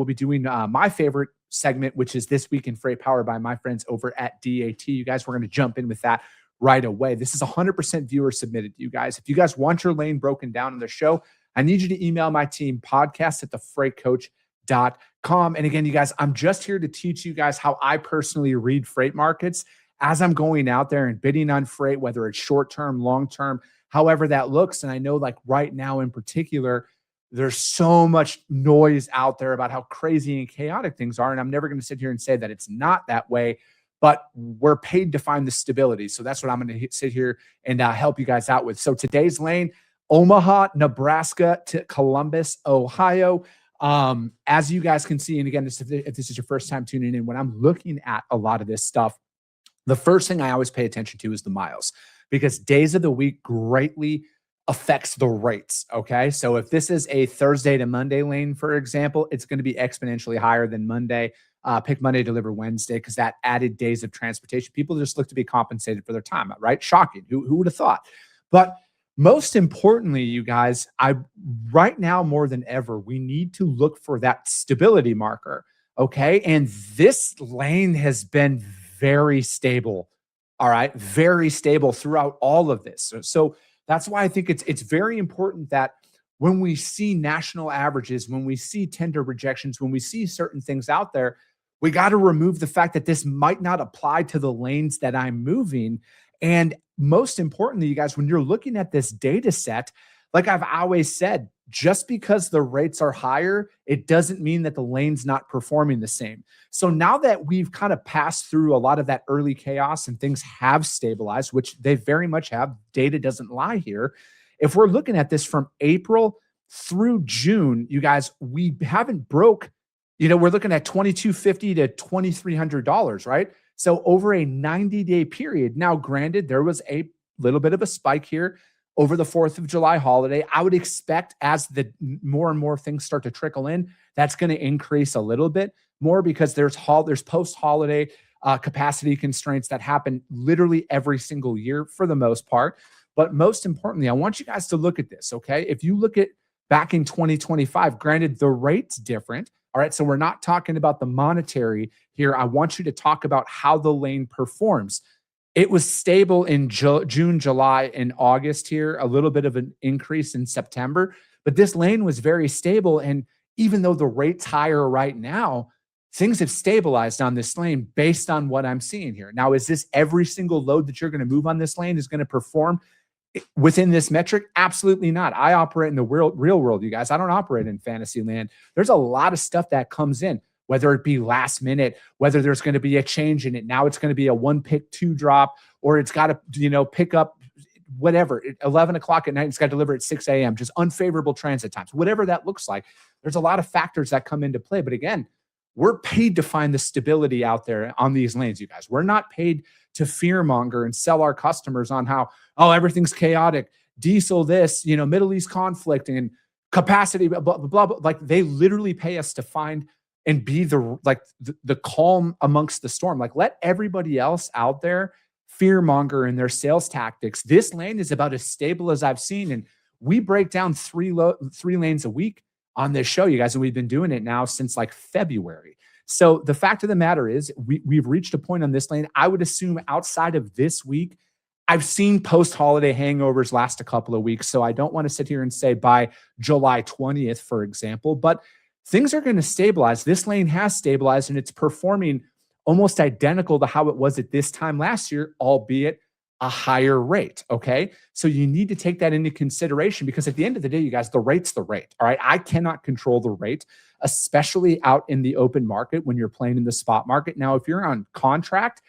we'll be doing my favorite segment, which is This Week in Freight, powered by my friends over at DAT. You guys, we're going to jump in with that right away. This is 100% viewer submitted, you guys. If you guys want your lane broken down in the show, I need you to email my team, podcast@thefreightcoach.com. And again, you guys, I'm just here to teach you guys how I personally read freight markets as I'm going out there and bidding on freight, whether it's short-term, long-term, however that looks. And I know like right now in particular, there's so much noise out there about how crazy and chaotic things are. And I'm never going to sit here and say that it's not that way, but we're paid to find the stability. So that's what I'm going to sit here and help you guys out with. So today's lane, Omaha, Nebraska to Columbus, Ohio. As you guys can see, and again, if this is your first time tuning in, when I'm looking at a lot of this stuff, the first thing I always pay attention to is the miles, because days of the week greatly affects the rates, okay? So if this is a Thursday to Monday lane, for example, it's going to be exponentially higher than Monday. Pick Monday, deliver Wednesday, because that added days of transportation. People just look to be compensated for their time, right? Shocking. Who would have thought? But most importantly, you guys, right now more than ever, we need to look for that stability marker, okay? And this lane has been very stable, all right? Very stable throughout all of this. So that's why I think it's very important that when we see national averages, when we see tender rejections, when we see certain things out there, we got to remove the fact that this might not apply to the lanes that I'm moving. And most importantly, you guys, when you're looking at this data set, like I've always said, just because the rates are higher, it doesn't mean that the lane's not performing the same. So now that we've kind of passed through a lot of that early chaos and things have stabilized, which they very much have, data doesn't lie here. If we're looking at this from April through June, you guys, we haven't broke, we're looking at $2,250 to $2,300, right? So over a 90-day period. Now, granted, there was a little bit of a spike here over the 4th of July holiday. I would expect as the more and more things start to trickle in, that's going to increase a little bit more, because there's post-holiday capacity constraints that happen literally every single year for the most part. But most importantly, I want you guys to look at this, okay? If you look at back in 2025, granted, the rate's different, all right? So we're not talking about the monetary here. I want you to talk about how the lane performs. It was stable in June, July, and August here, a little bit of an increase in September, but this lane was very stable. And even though the rate's higher right now, things have stabilized on this lane based on what I'm seeing here. Now, is this every single load that you're going to move on this lane is going to perform within this metric? Absolutely not. I operate in the real world, you guys. I don't operate in fantasy land. There's a lot of stuff that comes in, whether it be last minute, whether there's going to be a change in it. Now it's going to be a 1-pick 2 drop, or it's got to, pick up whatever, 11 o'clock at night, it's got to deliver at 6 a.m., just unfavorable transit times, whatever that looks like. There's a lot of factors that come into play. But again, we're paid to find the stability out there on these lanes, you guys. We're not paid to fearmonger and sell our customers on how, everything's chaotic, diesel this, Middle East conflict and capacity, blah, blah, blah, blah. Like, they literally pay us to find and be the calm amongst the storm. Like, let everybody else out there fearmonger in their sales tactics. This lane is about as stable as I've seen. And we break down three lanes a week on this show, you guys, and we've been doing it now since like February. So the fact of the matter is we've reached a point on this lane. I would assume outside of this week, I've seen post-holiday hangovers last a couple of weeks. So I don't want to sit here and say by July 20th, for example, but things are going to stabilize. This lane has stabilized, and it's performing almost identical to how it was at this time last year, albeit a higher rate, okay? So you need to take that into consideration, because at the end of the day, you guys, the rate's the rate, all right? I cannot control the rate, especially out in the open market when you're playing in the spot market. Now, if you're on contract,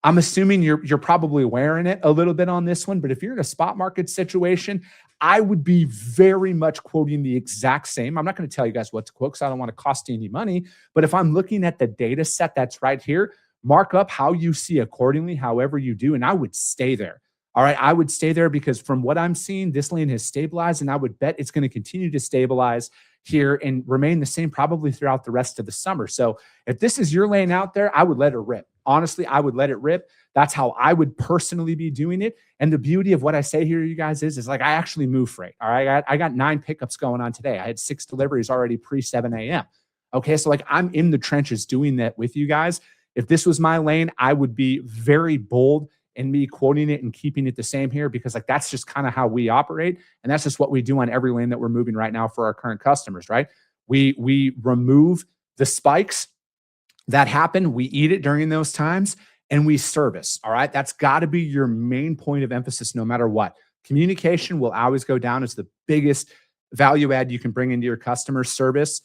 I'm assuming you're probably wearing it a little bit on this one, but if you're in a spot market situation, I would be very much quoting the exact same. I'm not going to tell you guys what to quote because I don't want to cost you any money, but if I'm looking at the data set that's right here, mark up how you see accordingly, however you do, and I would stay there. All right, I would stay there, because from what I'm seeing, this lane has stabilized, and I would bet it's going to continue to stabilize here and remain the same probably throughout the rest of the summer. So if this is your lane out there, I would let it rip. Honestly, I would let it rip. That's how I would personally be doing it. And the beauty of what I say here, you guys, is like I actually move freight. All right, I got 9 pickups going on today. I had 6 deliveries already pre 7 a.m. Okay. So like I'm in the trenches doing that with you guys. If this was my lane, I would be very bold in me quoting it and keeping it the same here because like that's just kind of how we operate. And that's just what we do on every lane that we're moving right now for our current customers, right? We remove the spikes that happen. We eat it during those times and we service. All right. That's got to be your main point of emphasis no matter what. Communication will always go down as the biggest value add you can bring into your customer service.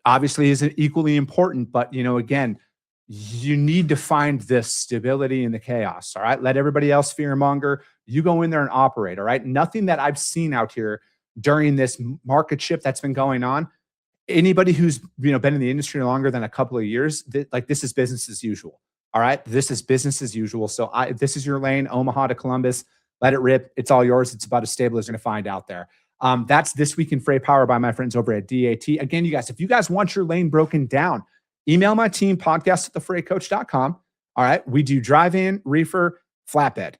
Obviously, is equally important, but again, you need to find this stability in the chaos. All right. Let everybody else fear monger. You go in there and operate. All right. Nothing that I've seen out here during this market shift that's been going on. Anybody who's been in the industry longer than a couple of years, this is business as usual. All right. This is business as usual. So this is your lane, Omaha to Columbus. Let it rip. It's all yours. It's about as stable as you're going to find out there. That's This Week in Freight, powered by my friends over at DAT. Again, you guys, if you guys want your lane broken down, email my team, podcast@thefreightcoach.com. All right. We do drive-in, reefer, flatbed.